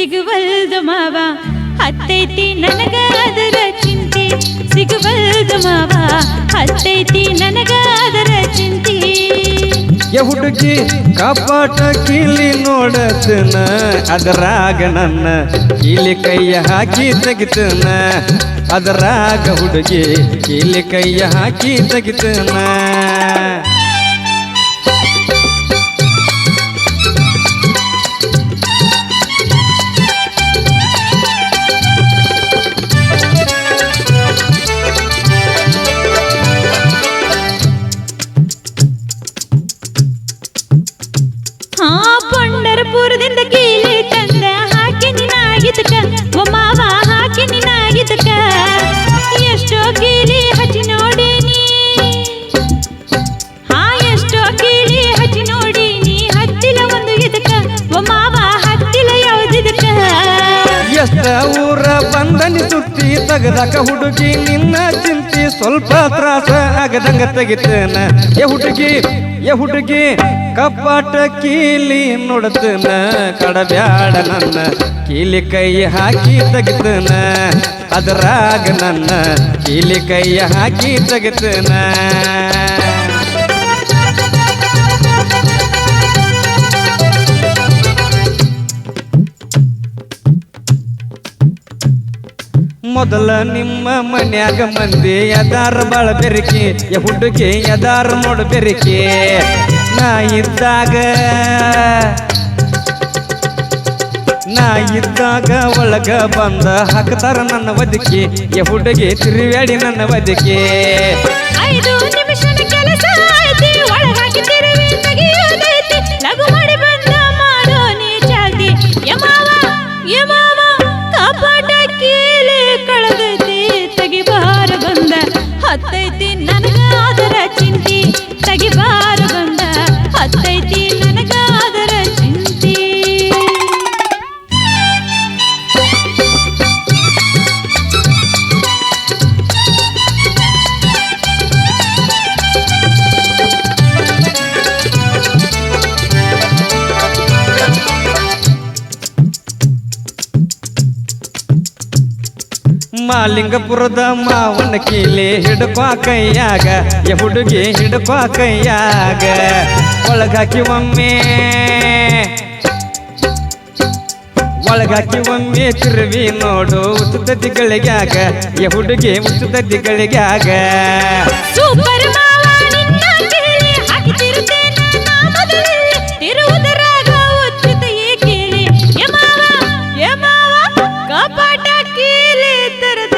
ಸಿಗುವಲ್ದು ಮಾವ ಹತ್ತೈತಿ ನನಗ ಅದರ ಚಿಂತೆ ಸಿಗುವಲ್ದು ಮಾವ ಹತ್ತೈತಿ ನನಗ ಅದರ ಚಿಂತೆ ಹುಡುಗಿ ಕಪಾಟ ಕೀಲಿ ನೋಡತನ ಅದರಾಗ ನನ್ನ ಕೀಲಿ ಕೈಯ ಹಾಕಿ ತೆಗಿತನ ಅದರಾಗ ಹುಡುಗಿ ಕೀಲಿ ಕೈಯ ಹಾಕಿ ತೆಗಿತನ ಪಂಡರಪುರದಿಂದ ಕೀಲಿ ತಂದ ಹಾಕಿ ನಿನಾಗಿದಕ ಓ ಮಾವ ಹಾಕಿ ನಿನಾಗಿದಕ ಎಷ್ಟೋ ಕೀಲಿ ಹಚ್ಚಿ ನೋಡೀನಿ ಎಷ್ಟೋ ಕೀಲಿ ಹಚ್ಚಿ ನೋಡೀನಿ ಹತ್ತಿಲ ಒಂದು ಇದಕ ಓ ಮಾವ ಹತ್ತಿಲ ಯಾವುದಿದಕ ಎಷ್ಟ ಊರ ಬಂದನಿ ಸುತ್ತಿ ತಗದಕ ಹುಡುಗಿ ನಿನ್ನ ಚಿಂತಿ ಸ್ವಲ್ಪ ತ್ರಾಸ ಆಗದಂಗ ತೆಗಿತೇನ ಎ ಹುಡುಗಿ ಕಪಾಟ ಕೀಲಿ ನೋಡತನ ಕಡಬ್ಯಾಡ ನನ್ನ ಕೀಲಿ ಕೈ ಹಾಕಿ ತೆಗಿತನ ಅದರಾಗ ನನ್ನ ಕೀಲಿ ಕೈ ಹಾಕಿ ತೆಗಿತನ ಮೊದಲ ನಿಮ್ಮ ಮನ್ಯಾಗ ಮಂದಿ ಯದಾರ ಬಾಳ ಬೆರಿಕೆ ಹುಡುಗಿ ಯದಾರ ನೋಡ ಬೆರಿಕೆ ನಾ ಇದ್ದಾಗ ಒಳಗ ಬಂದ ಹಾಕ್ತಾರ ನನ್ನ ಬದುಕಿ ಹುಡುಗಿ ತಿರುವ್ಯಾಡಿ ನನ್ನ ಬದುಕಿ 5 ನಿಮಿಷದ ಕೆಲಸ ಐತಿ ಒಳಗಾಗಿ ತಿರುವಿ ತೆಗಿಯೋದೈತಿ ಲಘು ಮಾಡಿ ಬಂದ ಮಾಡೋ ನೀ ಜಾತಿ ಯಮಾವ ಕಪಾಟ ಕೀಲಿ ಕಳೆದೈತಿ ತೆಗಿಬಾರ ಬಂದ ಹತ್ತೈತಿ ನನಗ ಅದರ ಚಿಂತಿ ತೆಗಿಬಾರ ಬಂದ ಹತ್ತೈತಿ ನನಗ ಅದರ ಚಿಂತಿ ಮಾಲಿಂಗಪುರದ ಮಾವನ ಕೀಲಿ ಹಿಡ್ಕೊ ಕೈಯಾಗ ಹುಡುಗಿ ಹಿಡ್ಕೊ ಕೈಯಾಗ ಒಳಗಾಕಿ ಒಮ್ಮೆ ತಿರುವಿ ನೋಡು ಉತ್ತುತತಿಗಳಿಗ್ಯಾಗ ಹುಡುಗಿ ಉತ್ತುತತಿಗಳಿಗ್ಯಾಗ ಸೂಪರ್ ಮಾವ ನಿನ್ನ ಕೀಲಿ ಹಾಕಿತಿರುತ್ತೇನ ನಾ ಮೊದಲಲ್ಲಿ ತಿರುವುದರಾಗ ಉಚಿತ ಈ ಕೀಲಿ ಯಮಾವ ಕಪಾಟ ಕೀಲಿ ತರದ